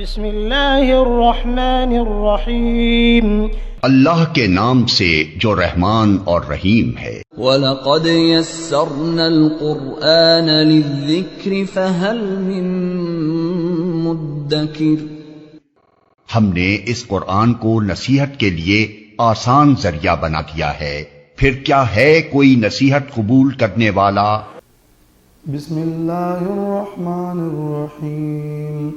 بسم اللہ الرحمن الرحیم اللہ کے نام سے جو رحمان اور رحیم ہے۔ وَلَقَدْ يَسَّرْنَا الْقُرْآنَ لِلذِّكْرِ فَهَلْ مِن مُّدَّكِرٍ۔ ہم نے اس قرآن کو نصیحت کے لیے آسان ذریعہ بنا دیا ہے، پھر کیا ہے کوئی نصیحت قبول کرنے والا؟ بسم اللہ الرحمن الرحیم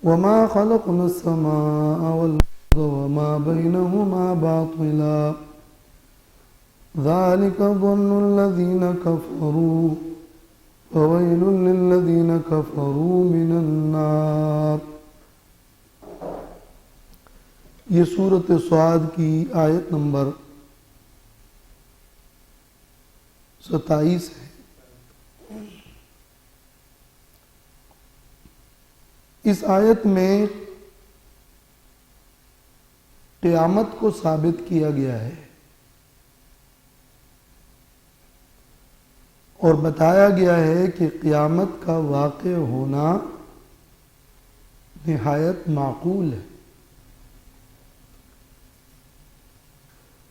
وما خلقنا السماء والأرض وما بينهما باطلا ذلك ظن الذين كفروا فويل للذين كفروا من النار۔ یہ سورۃ صاد کی آیت نمبر 27 ہے۔ اس آیت میں قیامت کو ثابت کیا گیا ہے اور بتایا گیا ہے کہ قیامت کا واقع ہونا نہایت معقول ہے،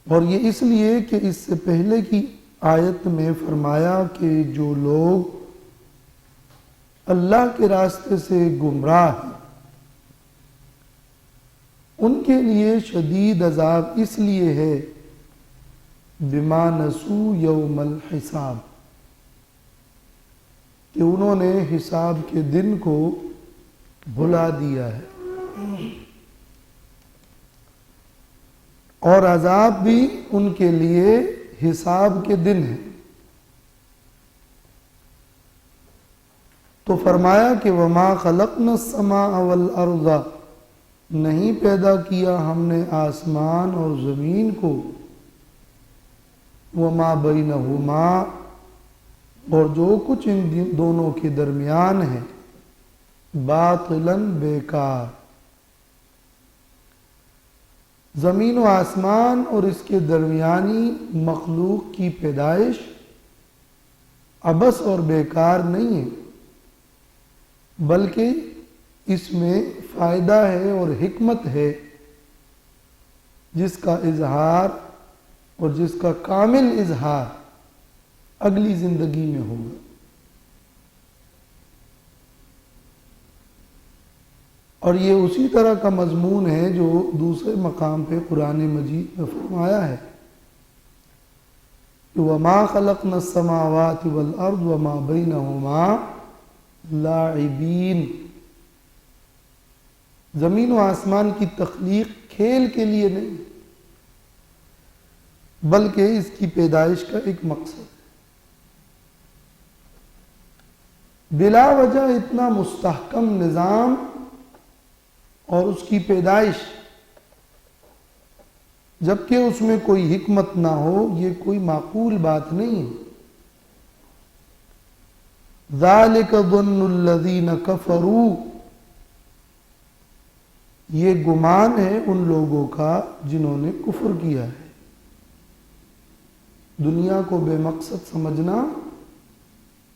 اور یہ اس لیے کہ اس سے پہلے کی آیت میں فرمایا کہ جو لوگ اللہ کے راستے سے گمراہ ہیں ان کے لیے شدید عذاب اس لیے ہے بما نسوا یوم الحساب، کہ انہوں نے حساب کے دن کو بھلا دیا ہے، اور عذاب بھی ان کے لیے حساب کے دن ہے۔ تو فرمایا کہ وما خلقنا السماء والارض، نہیں پیدا کیا ہم نے آسمان اور زمین کو، وما بینہما، اور جو کچھ ان دونوں کے درمیان ہے، باطلا، بیکار۔ زمین و آسمان اور اس کے درمیانی مخلوق کی پیدائش عبث اور بیکار نہیں ہے، بلکہ اس میں فائدہ ہے اور حکمت ہے، جس کا اظہار اور جس کا کامل اظہار اگلی زندگی میں ہوگا۔ اور یہ اسی طرح کا مضمون ہے جو دوسرے مقام پہ قرآن مجید میں فرمایا ہے کہ وَمَا خَلَقْنَا السَّمَاوَاتِ وَالْأَرْضَ وَمَا بَيْنَهُمَا لاعبین۔ زمین و آسمان کی تخلیق کھیل کے لیے نہیں، بلکہ اس کی پیدائش کا ایک مقصد ہے۔ بلا وجہ اتنا مستحکم نظام اور اس کی پیدائش، جبکہ اس میں کوئی حکمت نہ ہو، یہ کوئی معقول بات نہیں ہے۔ ذالک ظن الذین کفروا، یہ گمان ہے ان لوگوں کا جنہوں نے کفر کیا ہے۔ دنیا کو بے مقصد سمجھنا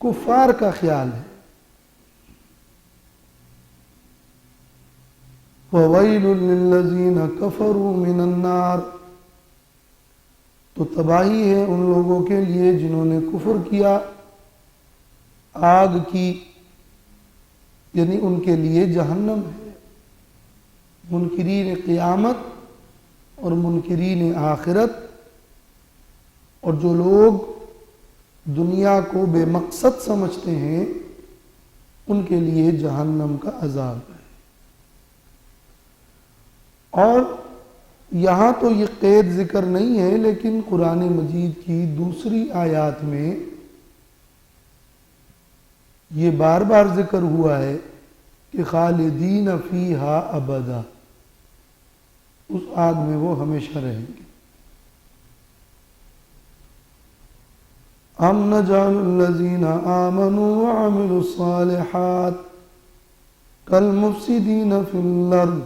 کفار کا خیال ہے۔ وَوَيْلٌ لِّلَّذِينَ كَفَرُوا مِنَ النَّارِ، تو تباہی ہے ان لوگوں کے لیے جنہوں نے کفر کیا آگ کی، یعنی ان کے لیے جہنم ہے۔ منکرین قیامت اور منکرین آخرت، اور جو لوگ دنیا کو بے مقصد سمجھتے ہیں ان کے لیے جہنم کا عذاب ہے۔ اور یہاں تو یہ قید ذکر نہیں ہے، لیکن قرآن مجید کی دوسری آیات میں یہ بار بار ذکر ہوا ہے کہ خالدین فیہا ابدا، اس آگ میں وہ ہمیشہ رہیں گے۔ ام نجعل الذین آمنوا وعملوا الصالحات کالمفسدین فی الارض،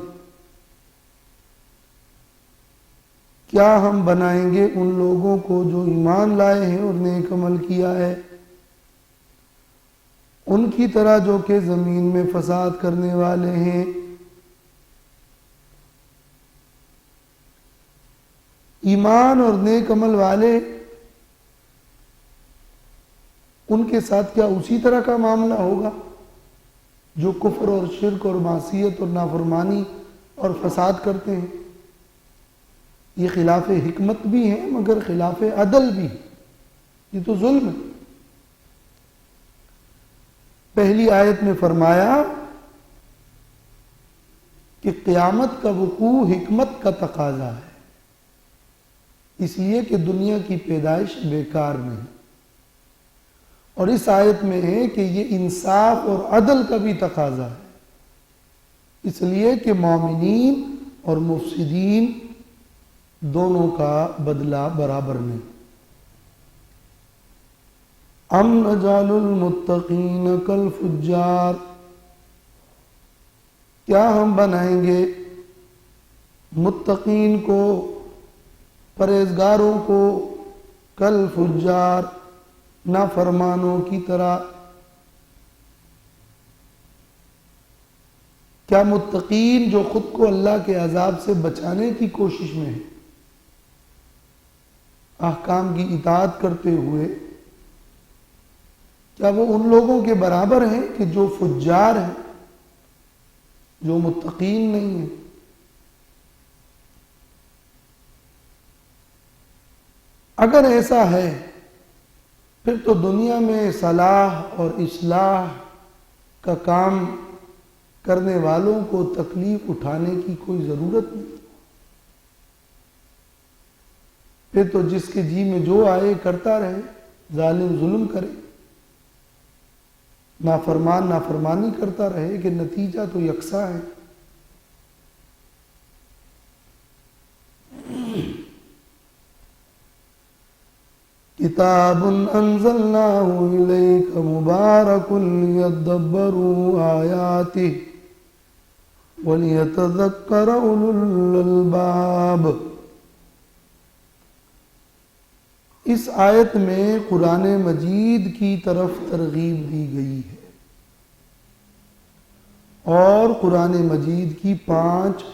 کیا ہم بنائیں گے ان لوگوں کو جو ایمان لائے ہیں اور نیک عمل کیا ہے ان کی طرح جو کہ زمین میں فساد کرنے والے ہیں۔ ایمان اور نیک عمل والے، ان کے ساتھ کیا اسی طرح کا معاملہ ہوگا جو کفر اور شرک اور معصیت اور نافرمانی اور فساد کرتے ہیں؟ یہ خلاف حکمت بھی ہے مگر خلاف عدل بھی ہے، یہ تو ظلم ہے۔ پہلی آیت میں فرمایا کہ قیامت کا وقوع حکمت کا تقاضا ہے، اس لیے کہ دنیا کی پیدائش بیکار نہیں، اور اس آیت میں ہے کہ یہ انصاف اور عدل کا بھی تقاضا ہے، اس لیے کہ مومنین اور مفسدین دونوں کا بدلہ برابر نہیں۔ ام نجعل المتقین کالفجار، کیا ہم بنائیں گے متقین کو، پرہیزگاروں کو، کالفجار، نافرمانوں کی طرح؟ کیا متقین جو خود کو اللہ کے عذاب سے بچانے کی کوشش میں ہیں، احکام کی اطاعت کرتے ہوئے، کیا وہ ان لوگوں کے برابر ہیں کہ جو فجار ہیں، جو متقین نہیں ہیں؟ اگر ایسا ہے پھر تو دنیا میں صلاح اور اصلاح کا کام کرنے والوں کو تکلیف اٹھانے کی کوئی ضرورت نہیں، پھر تو جس کے جی میں جو آئے کرتا رہے، ظالم ظلم کرے، نافرمان نافرمانی کرتا رہے، کہ نتیجہ تو یکساں ہے۔ کتاب انزلناہ الیک مبارک لیدبروا آیاتہ ولیتذکر اولو الالباب۔ اس آیت میں قرآن مجید کی طرف ترغیب دی گئی ہے، اور قرآن مجید کی 5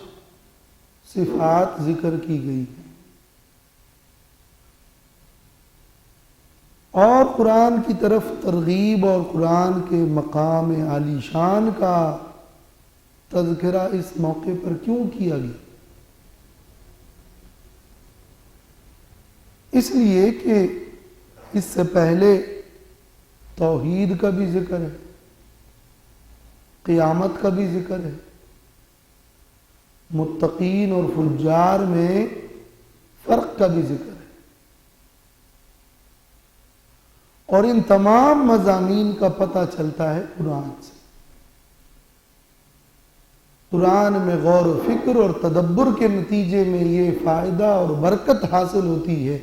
صفات ذکر کی گئی ہیں، اور قرآن کی طرف ترغیب اور قرآن کے مقام عالی شان کا تذکرہ اس موقع پر کیوں کیا گیا؟ اس لیے کہ اس سے پہلے توحید کا بھی ذکر ہے، قیامت کا بھی ذکر ہے، متقین اور فجار میں فرق کا بھی ذکر ہے، اور ان تمام مضامین کا پتہ چلتا ہے قرآن سے۔ قرآن میں غور و فکر اور تدبر کے نتیجے میں یہ فائدہ اور برکت حاصل ہوتی ہے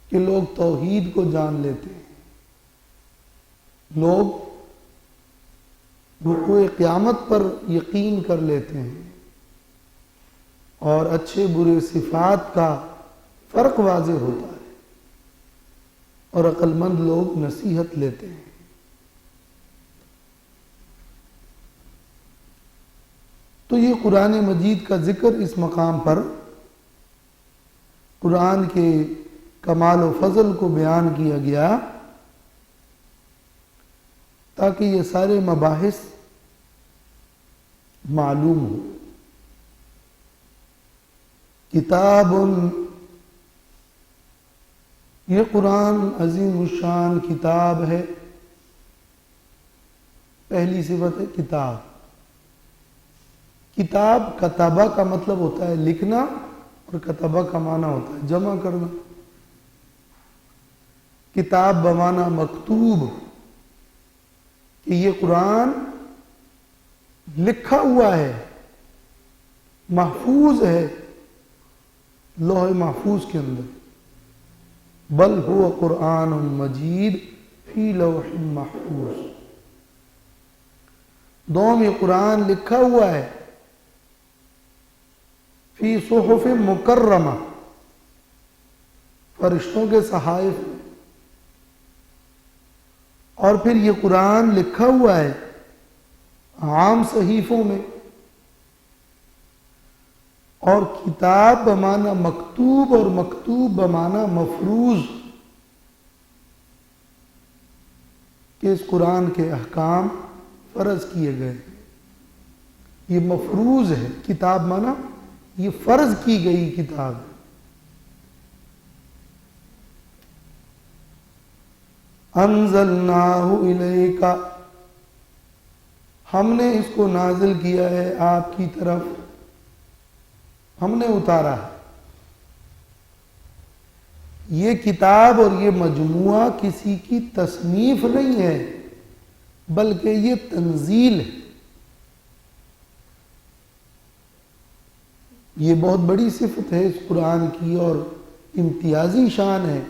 کہ لوگ توحید کو جان لیتے ہیں، لوگ وقوع قیامت پر یقین کر لیتے ہیں، اور اچھے برے صفات کا فرق واضح ہوتا ہے، اور عقل مند لوگ نصیحت لیتے ہیں۔ تو یہ قرآن مجید کا ذکر اس مقام پر قرآن کے کمال و فضل کو بیان کیا گیا تاکہ یہ سارے مباحث معلوم ہو۔ کتاب، یہ قرآن عظیم الشان کتاب ہے۔ پہلی صفت ہے کتاب۔ کتاب کتابہ کا مطلب ہوتا ہے لکھنا، اور کتابہ کا معنی ہوتا ہے جمع کرنا۔ کتاب بمعنی مکتوب، کہ یہ قرآن لکھا ہوا ہے، محفوظ ہے لوح محفوظ کے اندر۔ بل هو قرآن مجید فی لوح محفوظ۔ دوم، یہ قرآن لکھا ہوا ہے فی صحف مکرمہ، فرشتوں کے صحائف میں۔ اور پھر یہ قرآن لکھا ہوا ہے عام صحیفوں میں، اور کتاب بمعنی مکتوب اور مکتوب بمعنی مفروض، کہ اس قرآن کے احکام فرض کیے گئے. یہ مفروض ہے، کتاب معنی یہ فرض کی گئی کتاب ہے. انزلناہ الیک، ہم نے اس کو نازل کیا ہے آپ کی طرف، ہم نے اتارا ہے. یہ کتاب اور یہ مجموعہ کسی کی تصنیف نہیں ہے، بلکہ یہ تنزیل ہے. یہ بہت بڑی صفت ہے اس قرآن کی اور امتیازی شان ہے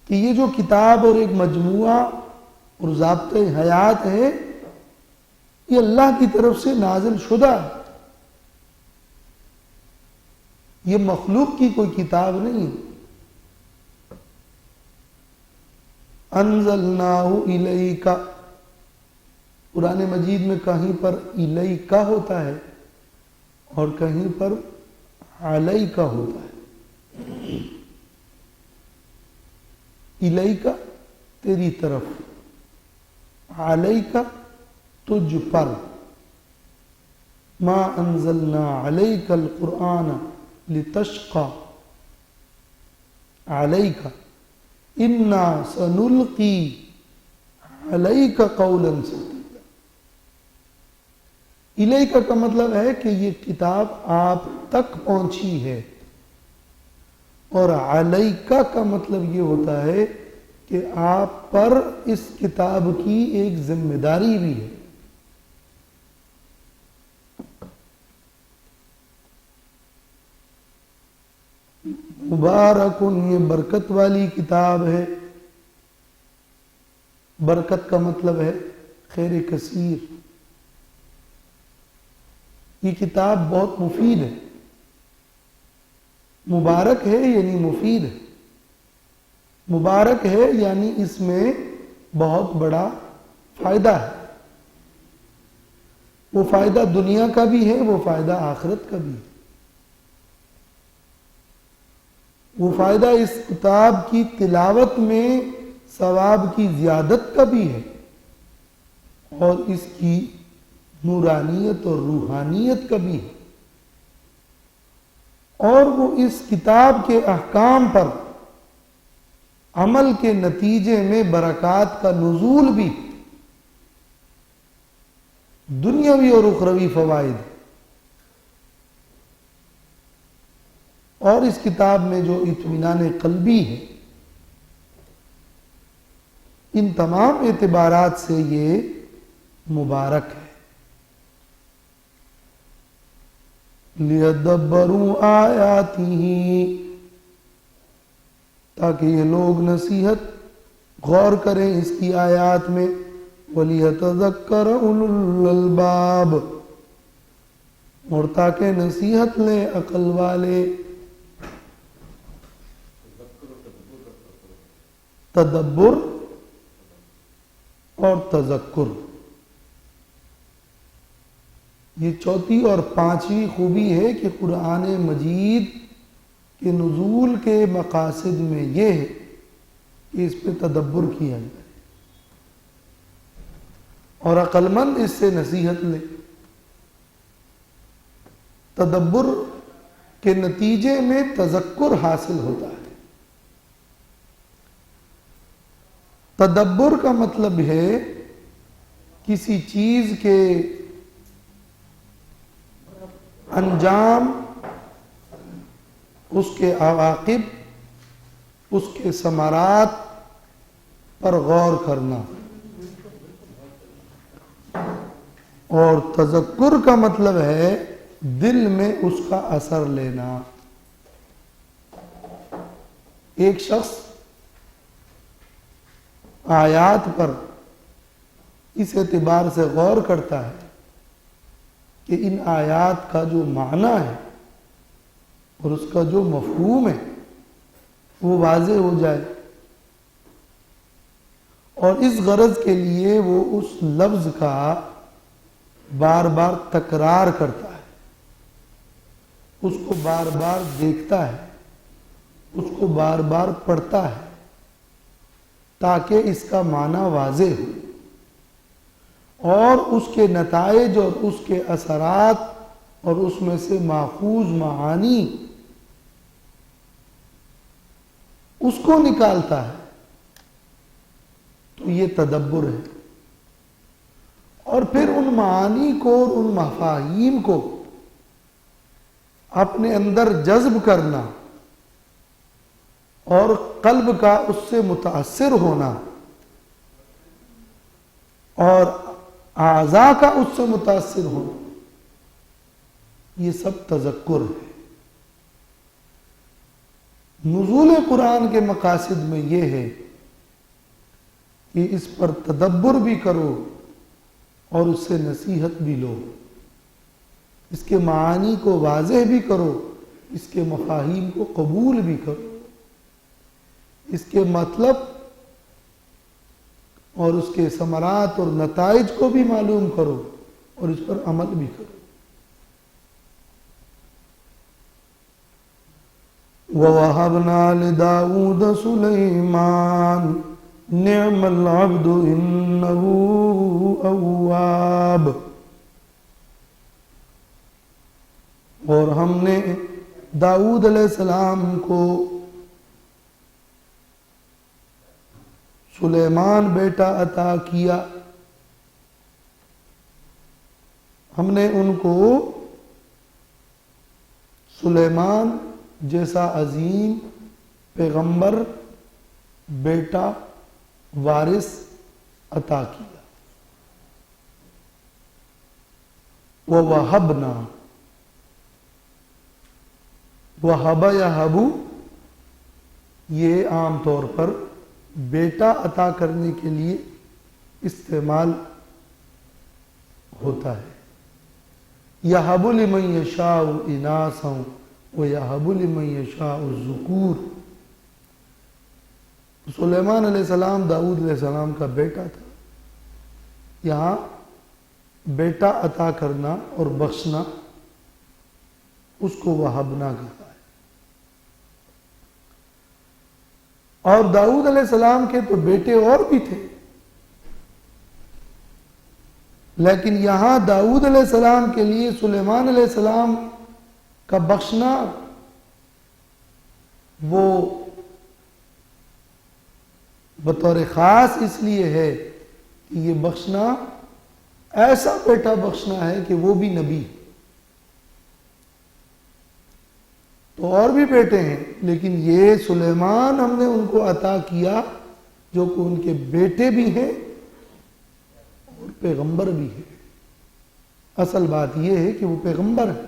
کہ یہ جو کتاب اور ایک مجموعہ اور ضابطۂ حیات ہے، یہ اللہ کی طرف سے نازل شدہ ہے. یہ مخلوق کی کوئی کتاب نہیں. انزلناہ الیک، قرآن مجید میں کہیں پر الیک ہوتا ہے اور کہیں پر علیک ہوتا ہے. الیک تیری طرف، علیک تجھ پر. ما انزلنا علیک القرآن لتشقى علیک انا سنلقی علیک قولا ثقیلا. الیک کا مطلب ہے کہ یہ کتاب آپ تک پہنچی ہے، اور علیک کا مطلب یہ ہوتا ہے کہ آپ پر اس کتاب کی ایک ذمہ داری بھی ہے. مبارکن، یہ برکت والی کتاب ہے. برکت کا مطلب ہے خیر کثیر. یہ کتاب بہت مفید ہے. مبارک ہے یعنی مفید ہے. مبارک ہے یعنی اس میں بہت بڑا فائدہ ہے. وہ فائدہ دنیا کا بھی ہے، وہ فائدہ آخرت کا بھی ہے. وہ فائدہ اس کتاب کی تلاوت میں ثواب کی زیادت کا بھی ہے، اور اس کی نورانیت اور روحانیت کا بھی ہے. اور وہ اس کتاب کے احکام پر عمل کے نتیجے میں برکات کا نزول بھی، دنیاوی اور اخروی فوائد. اور اس کتاب میں جو اطمینان قلبی ہے، ان تمام اعتبارات سے یہ مبارک ہے. لِيَدَّبَّرُوا آیَاتِهِ، تاکہ یہ لوگ نصیحت غور کریں اس کی آیات میں. وَلِيَتَذَكَّرَ أُولُو الْأَلْبَابِ، اور تاکہ نصیحت لیں عقل والے. تدبر اور تذکر، یہ چوتھی اور پانچویں خوبی ہے کہ قرآن مجید کے نزول کے مقاصد میں یہ ہے کہ اس پہ تدبر کیا جائے اور عقل مند اس سے نصیحت لے. تدبر کے نتیجے میں تذکر حاصل ہوتا ہے. تدبر کا مطلب ہے کسی چیز کے انجام، اس کے عواقب، اس کے ثمرات پر غور کرنا. اور تذکر کا مطلب ہے دل میں اس کا اثر لینا. ایک شخص آیات پر اس اعتبار سے غور کرتا ہے کہ ان آیات کا جو معنی ہے اور اس کا جو مفہوم ہے وہ واضح ہو جائے. اور اس غرض کے لیے وہ اس لفظ کا بار بار تکرار کرتا ہے، اس کو بار بار دیکھتا ہے، اس کو بار بار پڑھتا ہے، تاکہ اس کا معنی واضح ہو اور اس کے نتائج اور اس کے اثرات اور اس میں سے ماخوذ معانی اس کو نکالتا ہے۔ تو یہ تدبر ہے، اور پھر ان معانی کو اور ان مفاہیم کو اپنے اندر جذب کرنا اور قلب کا اس سے متاثر ہونا اور اعضاء کا اس سے متاثر ہونا، یہ سب تذکر ہے۔ نزول قرآن کے مقاصد میں یہ ہے کہ اس پر تدبر بھی کرو اور اس سے نصیحت بھی لو، اس کے معانی کو واضح بھی کرو، اس کے مفاہیم کو قبول بھی کرو، اس کے مطلب اور اس کے ثمرات اور نتائج کو بھی معلوم کرو اور اس پر عمل بھی کرو۔ وَوَهَبْنَا لِدَاوُودَ سُلَيْمَانَ نِعْمَ الْعَبْدُ إِنَّهُ أَوَّابٌ۔ اور ہم نے داؤد علیہ السلام کو سلیمان بیٹا عطا کیا، ہم نے ان کو سلیمان جیسا عظیم پیغمبر بیٹا وارث عطا کیا۔ وَوَهَبْنَا، وَهَبَ یَهَبُ یہ عام طور پر بیٹا عطا کرنے کے لیے استعمال ہوتا ہے۔ یَهَبُ لِمَن یَشَاءُ إِنَاثًا وَيَهَبُ لِمَن یَشَاءُ الذُّکُورَ۔ سلیمان علیہ السلام داؤد علیہ السلام کا بیٹا تھا، یہاں بیٹا عطا کرنا اور بخشنا اس کو وہبنا کہا ہے۔ اور داؤد علیہ السلام کے تو بیٹے اور بھی تھے، لیکن یہاں داؤد علیہ السلام کے لیے سلیمان علیہ السلام کا بخشنا وہ بطور خاص اس لیے ہے کہ یہ بخشنا ایسا بیٹا بخشنا ہے کہ وہ بھی نبی۔ تو اور بھی بیٹے ہیں، لیکن یہ سلیمان ہم نے ان کو عطا کیا جو کہ ان کے بیٹے بھی ہیں اور پیغمبر بھی ہیں۔ اصل بات یہ ہے کہ وہ پیغمبر ہے۔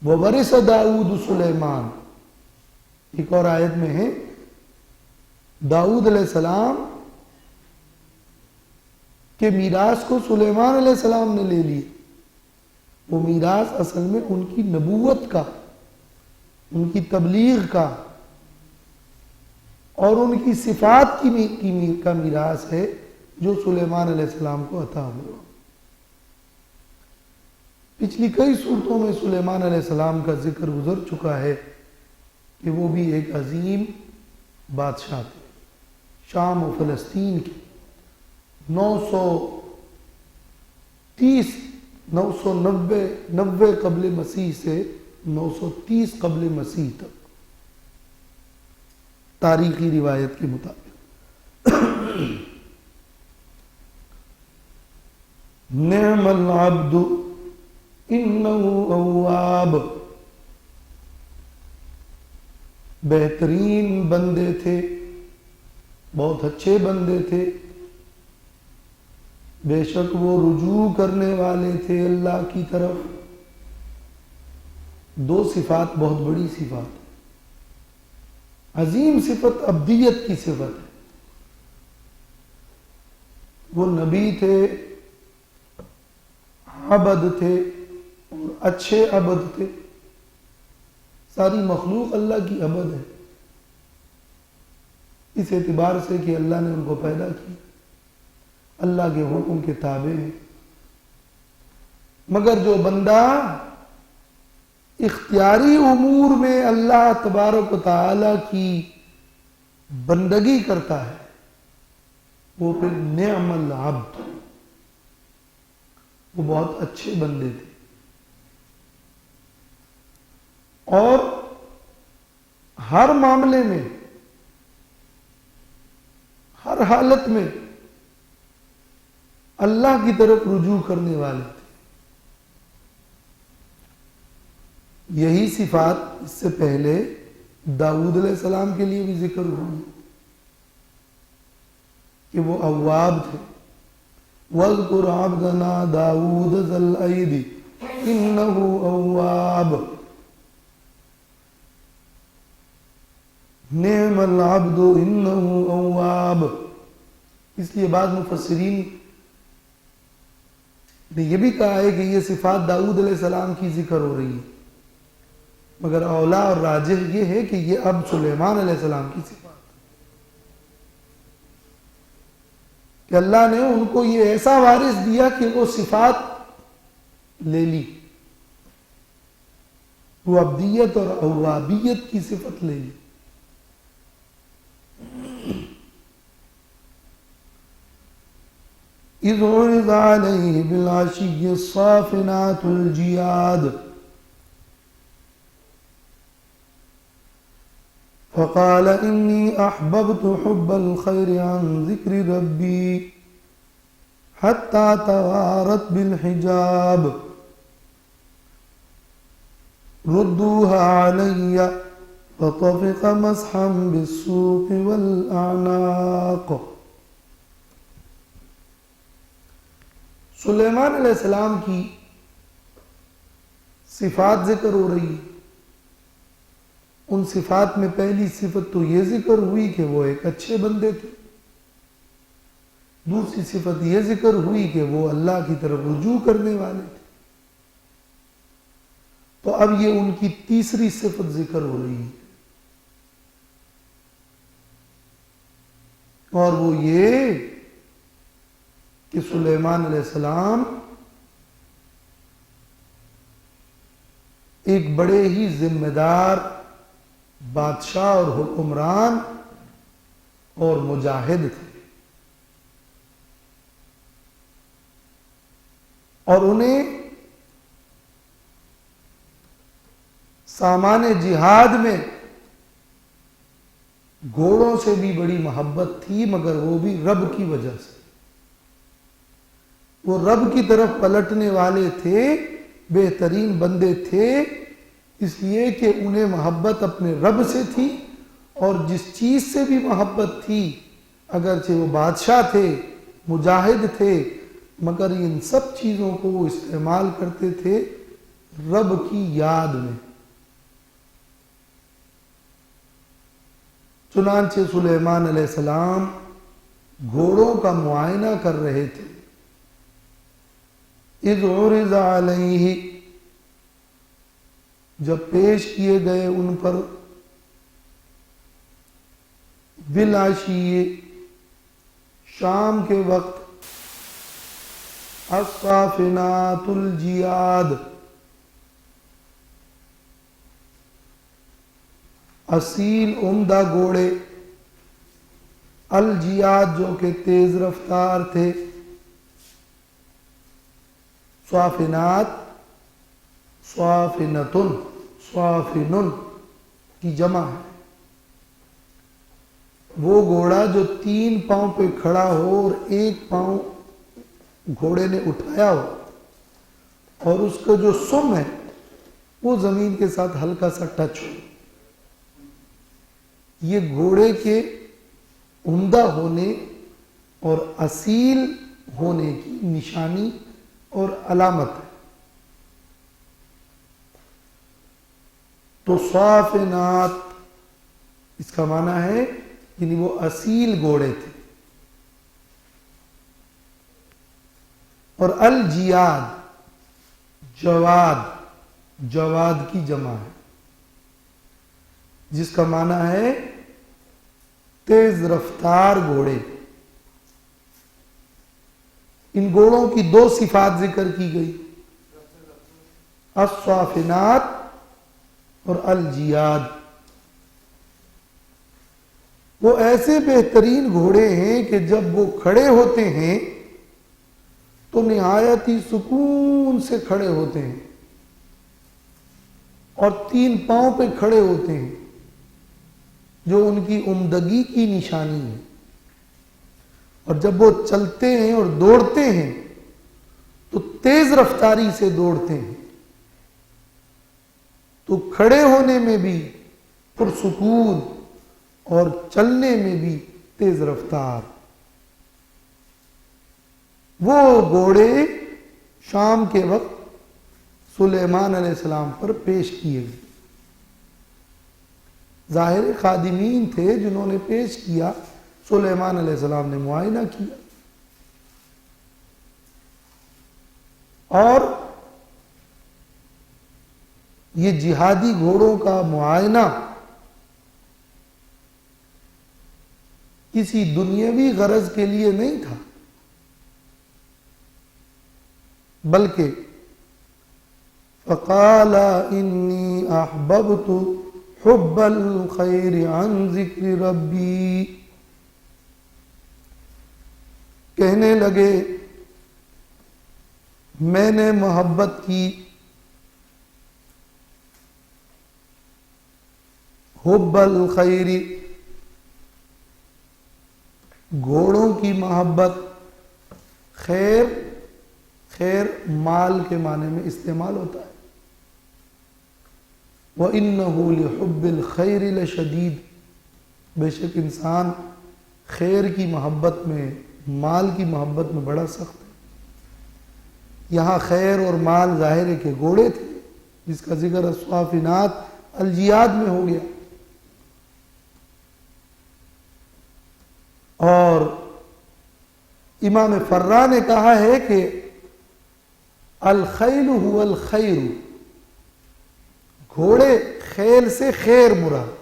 وَوَرِثَ داؤد سلیمان، ایک اور آیت میں ہے داؤد علیہ السلام کے میراث کو سلیمان علیہ السلام نے لے لی۔ وہ میراث اصل میں ان کی نبوت کا، ان کی تبلیغ کا اور ان کی صفات کا میراث ہے جو سلیمان علیہ السلام کو عطا ہوا۔ پچھلی کئی صورتوں میں سلیمان علیہ السلام کا ذکر گزر چکا ہے کہ وہ بھی ایک عظیم بادشاہ تھے، شام و فلسطین کی 990 قبل مسیح سے 930 قبل مسیح تک، تاریخی روایت کے مطابق۔ نعم العبد انہ اواب، بہترین بندے تھے، بہت اچھے بندے تھے، بے شک وہ رجوع کرنے والے تھے اللہ کی طرف۔ دو صفات بہت بڑی صفات، عظیم صفت عبدیت کی صفت ہے۔ وہ نبی تھے، عبد تھے اور اچھے عبد تھے۔ ساری مخلوق اللہ کی عبد ہے، اس اعتبار سے کہ اللہ نے ان کو پیدا کیا، اللہ کے حکم کے تابع ہیں۔ مگر جو بندہ اختیاری امور میں اللہ تبارک و تعالی کی بندگی کرتا ہے، وہ پھر نعم العبد، وہ بہت اچھے بندے تھے۔ اور ہر معاملے میں، ہر حالت میں اللہ کی طرف رجوع کرنے والے تھے۔ یہی صفات اس سے پہلے داؤد علیہ السلام کے لیے بھی ذکر ہوئی کہ وہ اواب تھے۔ وَاذْكُرْ عَبْدَنَا دَاوُودَ ذَا الْأَيْدِ إِنَّهُ أَوَّابٌ نِعْمَ الْعَبْدُ إِنَّهُ أَوَّابٌ۔ اس لیے بعض مفسرین نے یہ بھی کہا ہے کہ یہ صفات داؤد علیہ السلام کی ذکر ہو رہی ہے، مگر اولا اور راجح یہ ہے کہ یہ اب سلیمان علیہ السلام کی صفات کہ اللہ نے ان کو یہ ایسا وارث دیا کہ وہ صفات لے لی، وہ عبدیت اور اوابیت کی صفت لے لی۔ اذ عرض علیہ بالعشی الصافنات الجیاد فقال انی احببت حب الخیر عن ذکر ربی حتی توارت بالحجاب ردوها علی فطفق مسحا بالسوق والاعناق۔ سلیمان علیہ السلام کی صفات ذکر ہو رہی ہے۔ ان صفات میں پہلی صفت تو یہ ذکر ہوئی کہ وہ ایک اچھے بندے تھے، دوسری صفت یہ ذکر ہوئی کہ وہ اللہ کی طرف رجوع کرنے والے تھے۔ تو اب یہ ان کی تیسری صفت ذکر ہو رہی ہے، اور وہ یہ کہ سلیمان علیہ السلام ایک بڑے ہی ذمہ دار بادشاہ اور حکمران اور مجاہد تھے، اور انہیں سامان جہاد میں گھوڑوں سے بھی بڑی محبت تھی، مگر وہ بھی رب کی وجہ سے۔ وہ رب کی طرف پلٹنے والے تھے، بہترین بندے تھے، اس لیے کہ انہیں محبت اپنے رب سے تھی، اور جس چیز سے بھی محبت تھی، اگرچہ وہ بادشاہ تھے، مجاہد تھے، مگر ان سب چیزوں کو وہ استعمال کرتے تھے رب کی یاد میں۔ چنانچہ سلیمان علیہ السلام گھوڑوں کا معائنہ کر رہے تھے۔ اذ عرض علیہ، جب پیش کیے گئے ان پر، بالعشی، شام کے وقت، الصافنات الجیاد، اصیل عمدہ گھوڑے، الجیاد جو کہ تیز رفتار تھے، صافنات، صافنتن، صافنن کی جمع ہے، وہ گھوڑا جو 3 پاؤں پہ کھڑا ہو اور 1 پاؤں گھوڑے نے اٹھایا ہو، اور اس کا جو سم ہے وہ زمین کے ساتھ ہلکا سا ٹچ ہو۔ یہ گھوڑے کے عمدہ ہونے اور اصیل ہونے کی نشانی اور علامت ہے۔ تو صافنات اس کا معنی ہے یعنی وہ اصیل گھوڑے تھے، اور الجیاد، جواد، جواد کی جمع ہے، جس کا معنی ہے تیز رفتار گھوڑے. ان گھوڑوں کی دو صفات ذکر کی گئی، الصافنات اور الجیاد. وہ ایسے بہترین گھوڑے ہیں کہ جب وہ کھڑے ہوتے ہیں تو نہایت ہی سکون سے کھڑے ہوتے ہیں اور 3 پاؤں پہ کھڑے ہوتے ہیں، جو ان کی عمدگی کی نشانی ہے. اور جب وہ چلتے ہیں اور دوڑتے ہیں تو تیز رفتاری سے دوڑتے ہیں، تو کھڑے ہونے میں بھی پرسکون اور چلنے میں بھی تیز رفتار. وہ گھوڑے شام کے وقت سلیمان علیہ السلام پر پیش کیے گئے. ظاہر خادمین تھے جنہوں نے پیش کیا. سلیمان علیہ السلام نے معائنہ کیا اور یہ جہادی گھوڑوں کا معائنہ کسی دنیاوی غرض کے لیے نہیں تھا، بلکہ فقال انی احببت حب الخیر عن ذکر ربی. کہنے لگے میں نے محبت کی حب الخیر، گھوڑوں کی محبت. خیر مال کے معنی میں استعمال ہوتا ہے. وَإِنَّهُ لِحُبِّ الْخَيْرِ لَشَدِيدٌ. بے شک انسان خیر کی محبت میں، مال کی محبت میں بڑا سخت ہے. یہاں خیر اور مال ظاہر کے گھوڑے تھے جس کا ذکر الصافنات الجیاد میں ہو گیا. اور امام فرا نے کہا ہے کہ الخیل هو الخیر، گھوڑے خیل سے خیر مراد.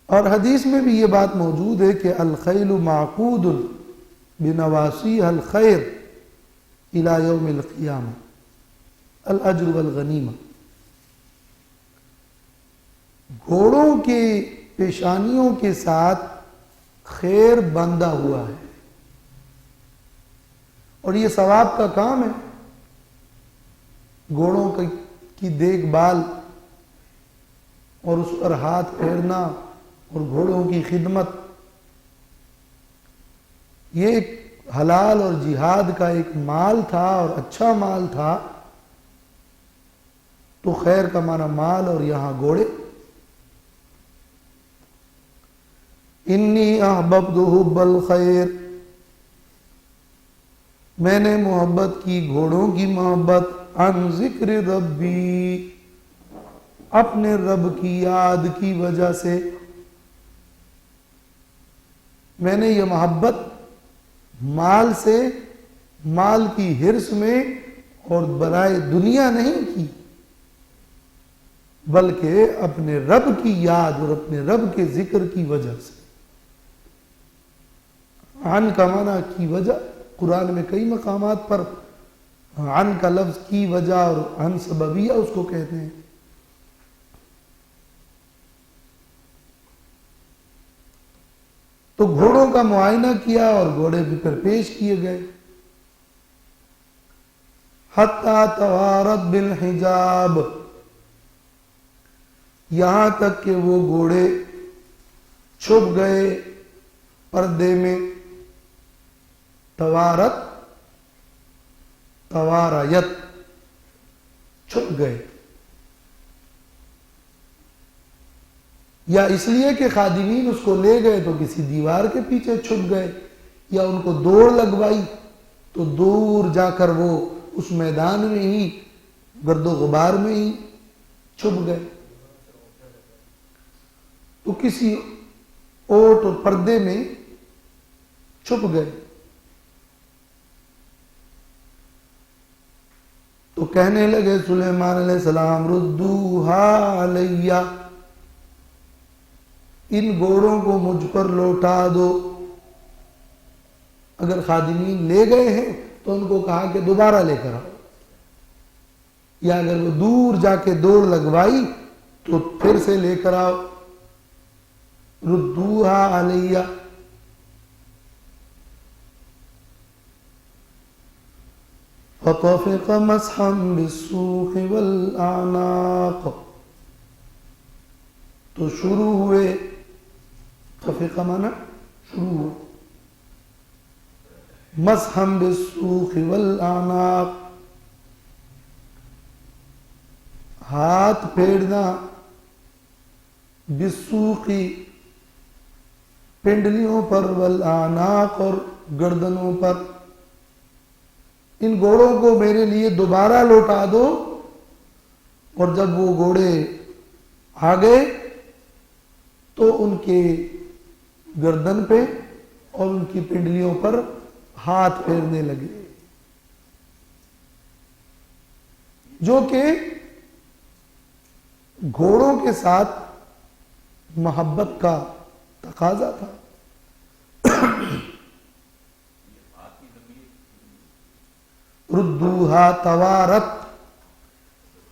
اور حدیث میں بھی یہ بات موجود ہے کہ الخیل معقود بنواسیہ الخیر الی یوم القیامہ الاجر والغنیمہ. گھوڑوں کے پیشانیوں کے ساتھ خیر باندھا ہوا ہے اور یہ ثواب کا کام ہے. گھوڑوں کی دیکھ بھال اور اس پر ہاتھ پھیرنا اور گھوڑوں کی خدمت، یہ ایک حلال اور جہاد کا ایک مال تھا اور اچھا مال تھا. تو خیر کا معنی مال اور یہاں گھوڑے. انی احببت حب الخیر، میں نے محبت کی گھوڑوں کی محبت عن ذکر ربی، اپنے رب کی یاد کی وجہ سے. میں نے یہ محبت مال سے، مال کی حرص میں اور برائے دنیا نہیں کی، بلکہ اپنے رب کی یاد اور اپنے رب کے ذکر کی وجہ سے. عن کا معنی کی وجہ. قرآن میں کئی مقامات پر عن کا لفظ کی وجہ اور عن سببیہ اس کو کہتے ہیں. تو گھوڑوں کا معائنہ کیا اور گھوڑے بھی پھر پیش کیے گئے. حتی توارت بالحجاب، یہاں تک کہ وہ گھوڑے چھپ گئے پردے میں. توارت، توارایت، چھپ گئے. یا اس لیے کہ خادمین اس کو لے گئے تو کسی دیوار کے پیچھے چھپ گئے، یا ان کو دوڑ لگوائی تو دور جا کر وہ اس میدان میں ہی، گرد و غبار میں ہی چھپ گئے. تو کسی اوٹ اور پردے میں چھپ گئے. تو کہنے لگے سلیمان علیہ السلام ردوہا علیہ، ان گھوڑوں کو مجھ پر لوٹا دو۔ اگر خادمین لے گئے ہیں تو ان کو کہا کہ دوبارہ لے کر آؤ، یا اگر وہ دور جا کے دوڑ لگوائی تو پھر سے لے کر آؤ۔ ردوہا علیہ، فطفق مسحا بالسوق والاعناق، تو شروع ہوئے، طفق مانا شروع ہوئے، مسحا بالسوق والاعناق، ہاتھ پھیرنا، بالسوقی پنڈلیوں پر، والاعناق اور گردنوں پر۔ ان گھوڑوں کو میرے لیے دوبارہ لوٹا دو، اور جب وہ گھوڑے آ گئے تو ان کے گردن پہ اور ان کی پنڈلیوں پر ہاتھ پھیرنے لگے، جو کہ گھوڑوں کے ساتھ محبت کا تقاضا تھا۔ ردوہا توارت،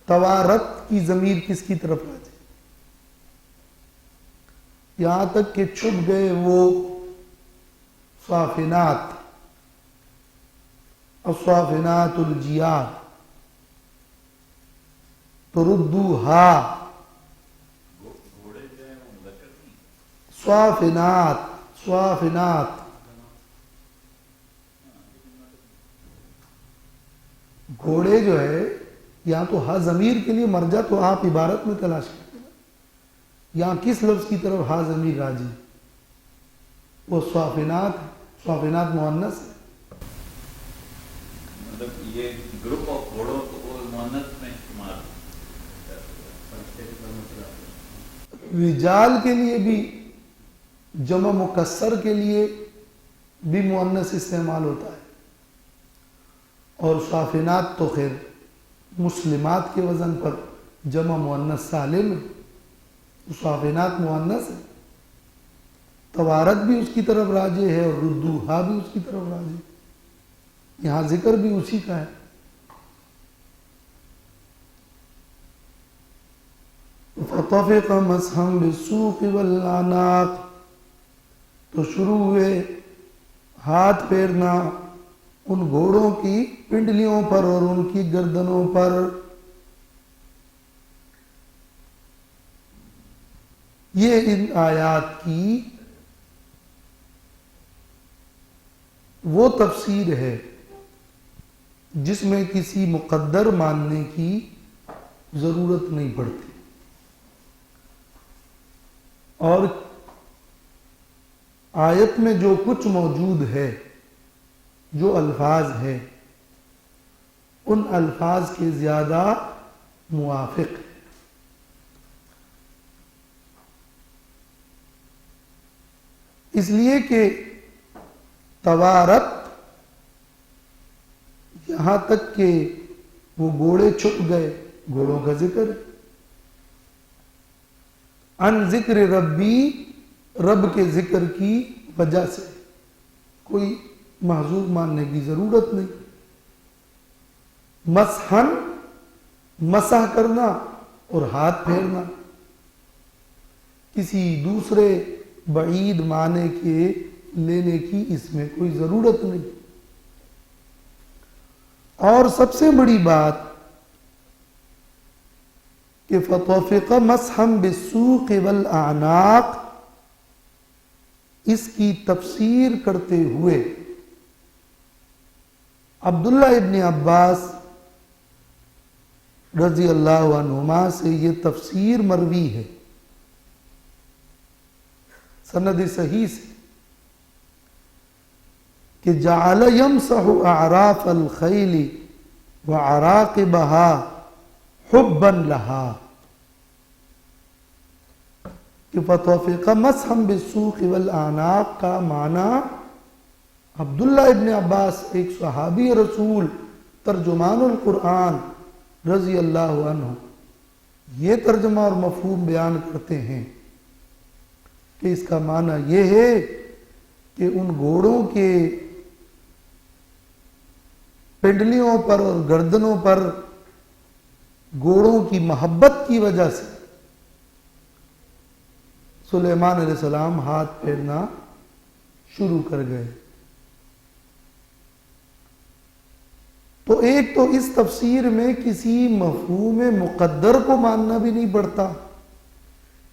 توارت کی ضمیر کس کی طرف راجع؟ یہاں تک کہ چھپ گئے وہ صافنات، الصافنات الجیاد، تو ردوہا صافنات، صافنات گھوڑے جو ہے، یہاں تو ہا ضمیر کے لیے مرجع تو آپ عبارت میں تلاش کرتے ہیں، یہاں کس لفظ کی طرف ہا ضمیر راجی؟ وہ صافنات، صافنات مؤنث ہے، مطلب یہ گروپ آف گھوڑوں کو مؤنث میں استعمال، رجال کے لیے بھی، جمع مکسر کے لیے بھی مؤنث استعمال ہوتا ہے، اور صافنات تو خیر مسلمات کے وزن پر جمع مؤنث سالم ہے، صافنات مؤنث ہے، توارت بھی اس کی طرف راجع ہے اور ردوہا بھی اس کی طرف راجع ہے، یہاں ذکر بھی اسی کا ہے۔ فطفق مسحا بالسوق والاعناق، تو شروع ہوئے ہاتھ پھیرنا ان گھوڑوں کی پنڈلیوں پر اور ان کی گردنوں پر۔ یہ ان آیات کی وہ تفسیر ہے جس میں کسی مقدر ماننے کی ضرورت نہیں پڑتی، اور آیت میں جو کچھ موجود ہے، جو الفاظ ہے، ان الفاظ کے زیادہ موافق ہے۔ اس لیے کہ توارت یہاں تک کہ وہ گھوڑے چھپ گئے، گھوڑوں کا ذکر ہے، ان ذکر ربی، رب کے ذکر کی وجہ سے، کوئی محذوف ماننے کی ضرورت نہیں۔ مسحن، مسح کرنا اور ہاتھ پھیرنا، کسی دوسرے بعید معنی کے لینے کی اس میں کوئی ضرورت نہیں۔ اور سب سے بڑی بات کہ فطفق مسحا بالسوق والاعناق، اس کی تفسیر کرتے ہوئے عبداللہ ابن عباس رضی اللہ عنہما سے یہ تفسیر مروی ہے سند صحیح سے، کہ جعل یمسح اعراف الخیل وعراقبها حبا لها، کہ فطفق مسحا بالسوق والاعناق کا معنی عبداللہ ابن عباس، ایک صحابی رسول ترجمان القرآن رضی اللہ عنہ، یہ ترجمہ اور مفہوم بیان کرتے ہیں کہ اس کا معنی یہ ہے کہ ان گھوڑوں کے پنڈلیوں پر اور گردنوں پر گھوڑوں کی محبت کی وجہ سے سلیمان علیہ السلام ہاتھ پھیرنا شروع کر گئے. تو ایک تو اس تفسیر میں کسی مفہوم مقدر کو ماننا بھی نہیں پڑتا،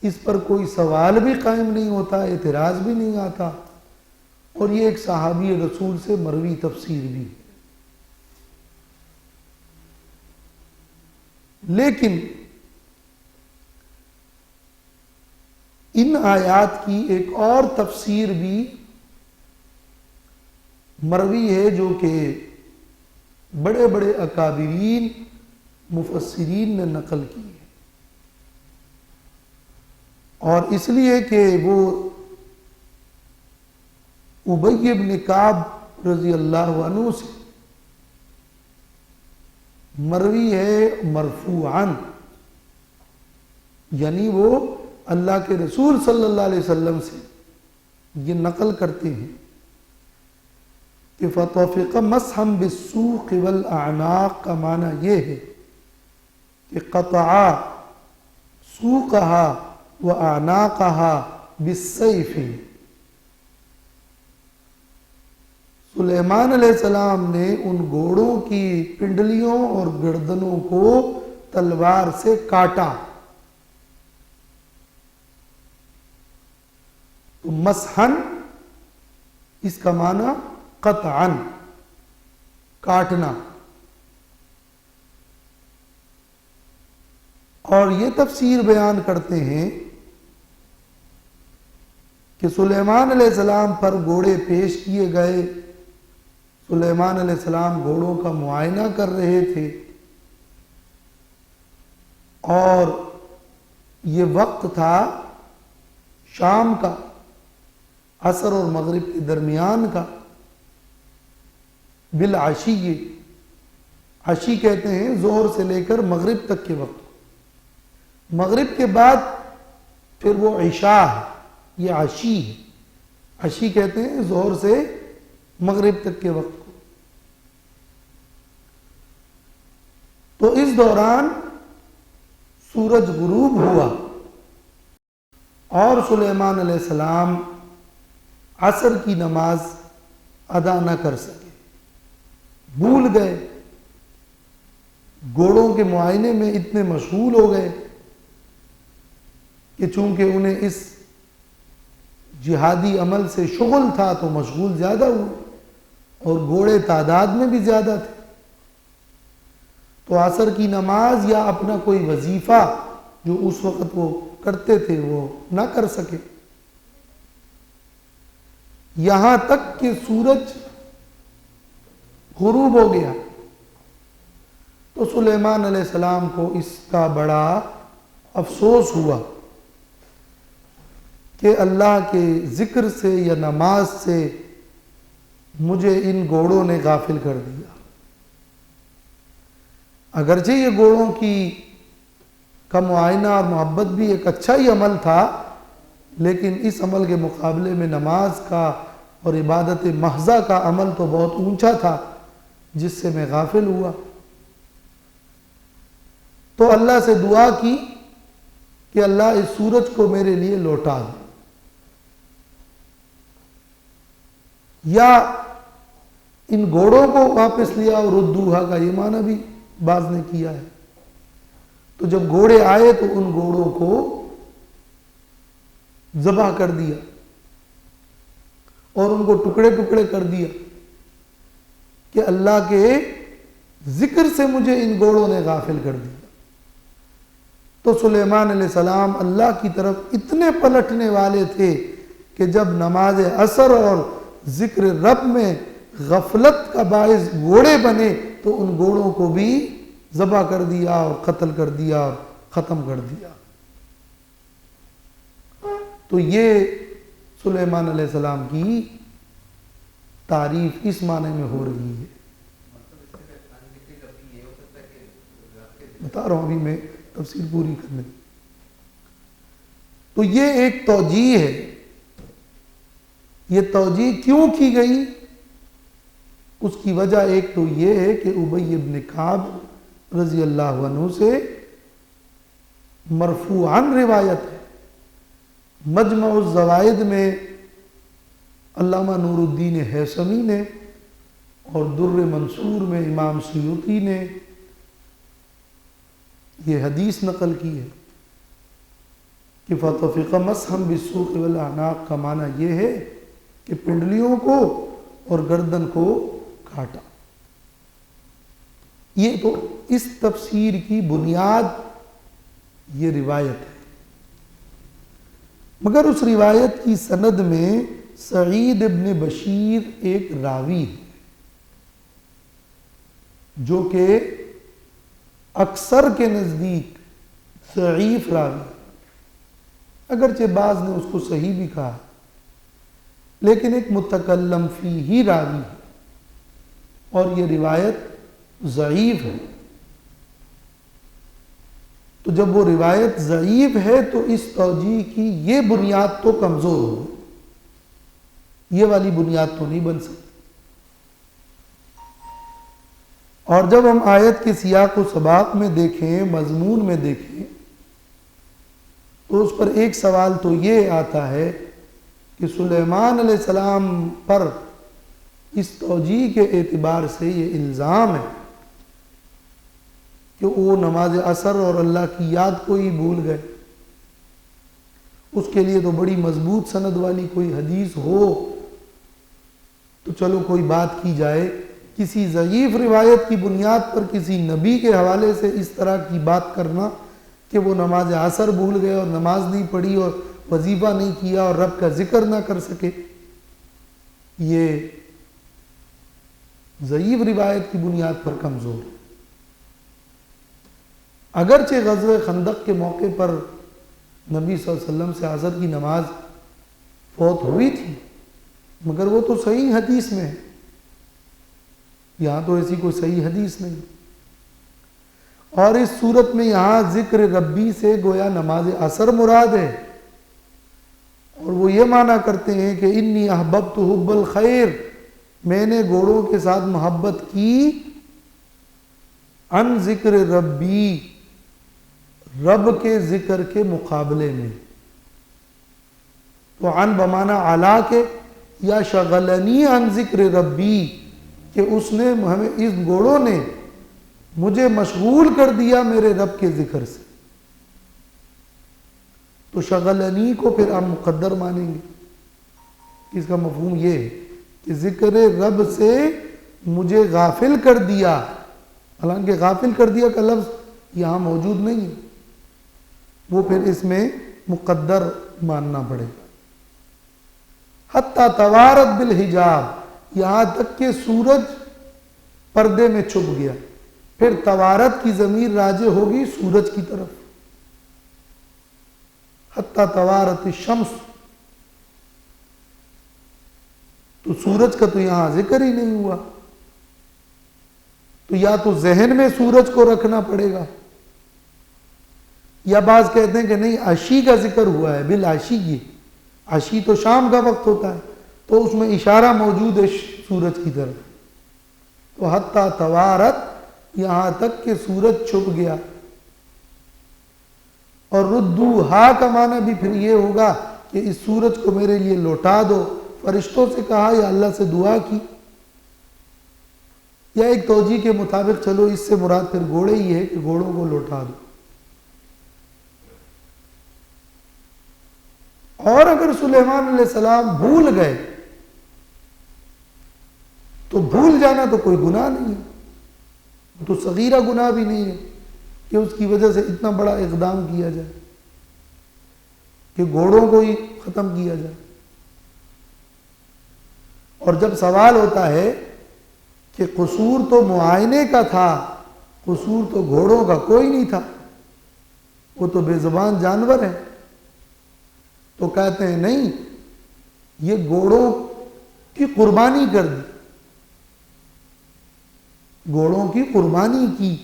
اس پر کوئی سوال بھی قائم نہیں ہوتا، اعتراض بھی نہیں آتا، اور یہ ایک صحابی رسول سے مروی تفسیر بھی ہے. لیکن ان آیات کی ایک اور تفسیر بھی مروی ہے جو کہ بڑے بڑے اکابرین مفسرین نے نقل کی ہے، اور اس لیے کہ وہ ابی بن کعب رضی اللہ عنہ سے مروی ہے مرفوعاً، یعنی وہ اللہ کے رسول صلی اللہ علیہ وسلم سے یہ نقل کرتے ہیں کہ فَطَفِقَ مَسْحًا بِالسُّوقِ وَالْأَعْنَاقِ کا معنی یہ ہے کہ قطعا سوقها وَأَعْنَاقَهَا بِالسَّيْفِ. سلیمان علیہ السلام نے ان گھوڑوں کی پنڈلیوں اور گردنوں کو تلوار سے کاٹا. تو مسحن اس کا معنی قطعاً کاٹنا. اور یہ تفسیر بیان کرتے ہیں کہ سلیمان علیہ السلام پر گھوڑے پیش کیے گئے، سلیمان علیہ السلام گھوڑوں کا معائنہ کر رہے تھے، اور یہ وقت تھا شام کا، عصر اور مغرب کے درمیان کا، بالعشی. عشی کہتے ہیں ظہر سے لے کر مغرب تک کے وقت، مغرب کے بعد پھر وہ عشاء ہے، یہ عشی ہے. عشی کہتے ہیں ظہر سے مغرب تک کے وقت کو. تو اس دوران سورج غروب ہوا اور سلیمان علیہ السلام عصر کی نماز ادا نہ کر سکے، بھول گئے، گھوڑوں کے معائنے میں اتنے مشغول ہو گئے کہ چونکہ انہیں اس جہادی عمل سے شغل تھا تو مشغول زیادہ ہوئے، اور گھوڑے تعداد میں بھی زیادہ تھے، تو عصر کی نماز یا اپنا کوئی وظیفہ جو اس وقت وہ کرتے تھے وہ نہ کر سکے. یہاں تک کہ سورج غروب ہو گیا تو سلیمان علیہ السلام کو اس کا بڑا افسوس ہوا کہ اللہ کے ذکر سے یا نماز سے مجھے ان گھوڑوں نے غافل کر دیا. اگرچہ یہ گھوڑوں کا معائنہ اور محبت بھی ایک اچھا ہی عمل تھا، لیکن اس عمل کے مقابلے میں نماز کا اور عبادت محضہ کا عمل تو بہت اونچا تھا، جس سے میں غافل ہوا. تو اللہ سے دعا کی کہ اللہ اس سورج کو میرے لیے لوٹا دے، یا ان گھوڑوں کو واپس لیا، اور ردوہا کا یہ معنی بھی بعض نے کیا ہے. تو جب گھوڑے آئے تو ان گھوڑوں کو ذبح کر دیا اور ان کو ٹکڑے ٹکڑے کر دیا کہ اللہ کے ذکر سے مجھے ان گھوڑوں نے غافل کر دیا. تو سلیمان علیہ السلام اللہ کی طرف اتنے پلٹنے والے تھے کہ جب نماز عصر اور ذکر رب میں غفلت کا باعث گھوڑے بنے تو ان گھوڑوں کو بھی ذبح کر دیا اور قتل کر دیا اور ختم کر دیا. تو یہ سلیمان علیہ السلام کی تعریف اس معنی میں ہو رہی ہے. بتا رہا ہوں ابھی میں تفسیر پوری کرنے. تو یہ ایک توجیہ ہے یہ توجیہ کیوں کی گئی؟ اس کی وجہ ایک تو یہ ہے کہ ابی ابن کعب رضی اللہ عنہ سے مرفوعاً روایت ہے. مجمع الزوائد میں علامہ نور الدین ہیثمی نے اور در منصور میں امام سیوطی نے یہ حدیث نقل کی ہے کہ فَطَفِقَ مَسْحًا بِالسُّوقِ وَالْأَعْنَاقِ کا معنی یہ ہے کہ پنڈلیوں کو اور گردن کو کاٹا. یہ تو اس تفسیر کی بنیاد یہ روایت ہے. مگر اس روایت کی سند میں سعید ابن بشیر ایک راوی ہے جو کہ اکثر کے نزدیک ضعیف راوی ہے. اگرچہ بعض نے اس کو صحیح بھی کہا لیکن ایک متکلم فیہ راوی ہے اور یہ روایت ضعیف ہے. تو جب وہ روایت ضعیف ہے تو اس توجیہ کی یہ بنیاد تو کمزور ہو، یہ والی بنیاد تو نہیں بن سکتی. اور جب ہم آیت کے سیاق و سباق میں دیکھیں، مضمون میں دیکھیں، تو اس پر ایک سوال تو یہ آتا ہے کہ سلیمان علیہ السلام پر اس توجیہ کے اعتبار سے یہ الزام ہے کہ وہ نماز عصر اور اللہ کی یاد کو ہی بھول گئے. اس کے لیے تو بڑی مضبوط سند والی کوئی حدیث ہو تو چلو کوئی بات کی جائے. کسی ضعیف روایت کی بنیاد پر کسی نبی کے حوالے سے اس طرح کی بات کرنا کہ وہ نماز عصر بھول گئے اور نماز نہیں پڑھی اور وظیفہ نہیں کیا اور رب کا ذکر نہ کر سکے، یہ ضعیف روایت کی بنیاد پر کمزور ہے. اگرچہ غزوہ خندق کے موقع پر نبی صلی اللہ علیہ وسلم سے عصر کی نماز فوت ہوئی تھی مگر وہ تو صحیح حدیث میں ہے، یہاں تو ایسی کوئی صحیح حدیث نہیں. اور اس صورت میں یہاں ذکر ربی سے گویا نماز عصر مراد ہے، اور وہ یہ معنی کرتے ہیں کہ انی احببت حب الخیر، میں نے گھوڑوں کے ساتھ محبت کی عن ذکر ربی، رب کے ذکر کے مقابلے میں. تو عن بمعنی علا کے یا شغلنی عن ذکر ربی، کہ اس نے ہمیں، اس گھوڑوں نے مجھے مشغول کر دیا میرے رب کے ذکر سے. تو شغلنی کو پھر آپ مقدر مانیں گے. اس کا مفہوم یہ ہے کہ ذکر رب سے مجھے غافل کر دیا، حالانکہ غافل کر دیا کا لفظ یہاں موجود نہیں ہے، وہ پھر اس میں مقدر ماننا پڑے گا. حتی توارت بالحجاب، یہاں تک کہ سورج پردے میں چھپ گیا. پھر توارت کی ضمیر راجع ہوگی سورج کی طرف. حتی توارت الشمس، تو سورج کا تو یہاں ذکر ہی نہیں ہوا. تو یا تو ذہن میں سورج کو رکھنا پڑے گا، یا بعض کہتے ہیں کہ نہیں عشی کا ذکر ہوا ہے، بالعشی. عشی تو شام کا وقت ہوتا ہے، تو اس میں اشارہ موجود ہے سورج کی طرف. تو حتی توارت یہاں تک کہ سورج چھپ گیا. اور ردوہا کا معنی بھی پھر یہ ہوگا کہ اس سورج کو میرے لیے لوٹا دو. فرشتوں سے کہا یا اللہ سے دعا کی. یا ایک توجیہ کے مطابق چلو اس سے مراد پھر گھوڑے ہی ہے کہ گھوڑوں کو لوٹا دو. اور اگر سلیمان علیہ السلام بھول گئے تو بھول جانا تو کوئی گناہ نہیں ہے، تو صغیرہ گناہ بھی نہیں ہے کہ اس کی وجہ سے اتنا بڑا اقدام کیا جائے کہ گھوڑوں کو ہی ختم کیا جائے. اور جب سوال ہوتا ہے کہ قصور تو معائنے کا تھا، قصور تو گھوڑوں کا کوئی نہیں تھا، وہ تو بے زبان جانور ہیں، تو کہتے ہیں نہیں، یہ گھوڑوں کی قربانی کر دی، گھوڑوں کی قربانی کی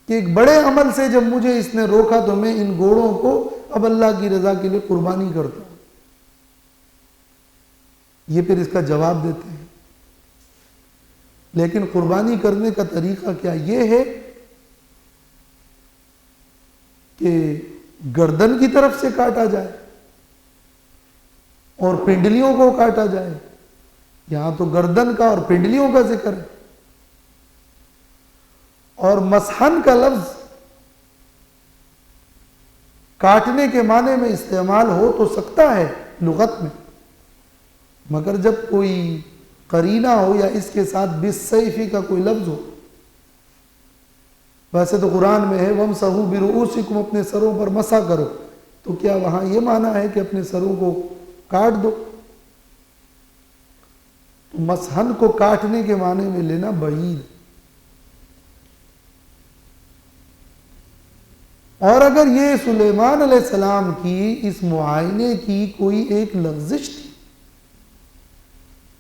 کہ ایک بڑے عمل سے جب مجھے اس نے روکا تو میں ان گھوڑوں کو اب اللہ کی رضا کے لیے قربانی کرتا ہوں. یہ پھر اس کا جواب دیتے ہیں. لیکن قربانی کرنے کا طریقہ کیا یہ ہے کہ گردن کی طرف سے کاٹا جائے اور پنڈلیوں کو کاٹا جائے؟ یہاں تو گردن کا اور پنڈلیوں کا ذکر ہے. اور مسحن کا لفظ کاٹنے کے معنی میں استعمال ہو تو سکتا ہے لغت میں، مگر جب کوئی قرینہ ہو یا اس کے ساتھ بالسیف کا کوئی لفظ ہو. ویسے تو قرآن میں ہے وَامْسَحُوا بِرُؤُوسِكُمْ، اپنے سروں پر مسح کرو، تو کیا وہاں یہ معنی ہے کہ اپنے سروں کو کاٹ دو؟ تو مسحن کو کاٹنے کے معنی میں لینا بعید. اور اگر یہ سلیمان علیہ السلام کی اس معائنے کی کوئی ایک لغزش تھی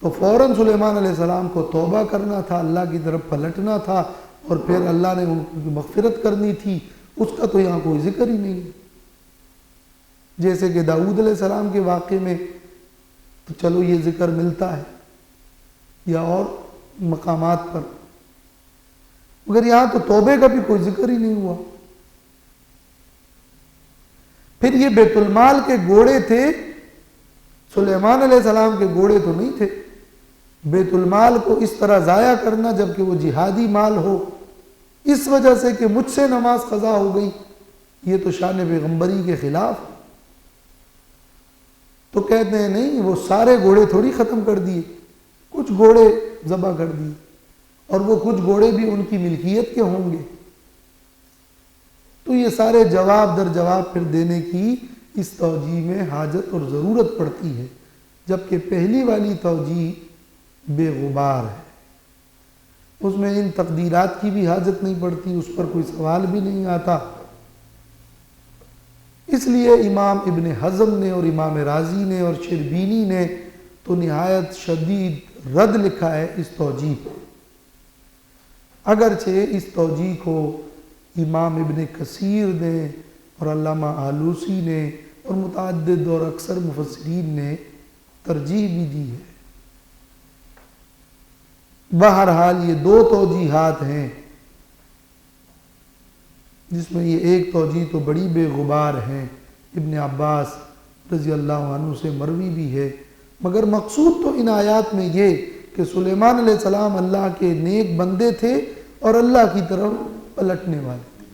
تو فوراً سلیمان علیہ السلام کو توبہ کرنا تھا، اللہ کی طرف پلٹنا تھا، اور پھر اللہ نے ان کی مغفرت کرنی تھی. اس کا تو یہاں کوئی ذکر ہی نہیں ہے. جیسے کہ داؤد علیہ السلام کے واقعے میں تو چلو یہ ذکر ملتا ہے یا اور مقامات پر، مگر یہاں تو توبے کا بھی کوئی ذکر ہی نہیں ہوا. پھر یہ بیت المال کے گھوڑے تھے، سلیمان علیہ السلام کے گھوڑے تو نہیں تھے. بیت المال کو اس طرح ضائع کرنا جبکہ وہ جہادی مال ہو، اس وجہ سے کہ مجھ سے نماز قضا ہو گئی، یہ تو شان پیغمبری کے خلاف. تو کہتے ہیں نہیں، وہ سارے گھوڑے تھوڑی ختم کر دیے، کچھ گھوڑے ذبح کر دیے، اور وہ کچھ گھوڑے بھی ان کی ملکیت کے ہوں گے. تو یہ سارے جواب در جواب پھر دینے کی اس توجیہ میں حاجت اور ضرورت پڑتی ہے، جبکہ پہلی والی توجیہ بے غبار ہے، اس میں ان تقدیرات کی بھی حاجت نہیں پڑتی، اس پر کوئی سوال بھی نہیں آتا. اس لیے امام ابن حزم نے اور امام رازی نے اور شربینی نے تو نہایت شدید رد لکھا ہے اس توجیہ کو. اگرچہ اس توجیہ کو امام ابن کثیر نے اور علامہ آلوسی نے اور متعدد اور اکثر مفسرین نے ترجیح بھی دی ہے. بہرحال یہ دو توجیحات ہیں، جس میں یہ ایک توجیہ تو بڑی بے غبار ہے، ابن عباس رضی اللہ عنہ سے مروی بھی ہے، مگر مقصود تو ان آیات میں یہ کہ سلیمان علیہ السلام اللہ کے نیک بندے تھے اور اللہ کی طرف پلٹنے والے تھے.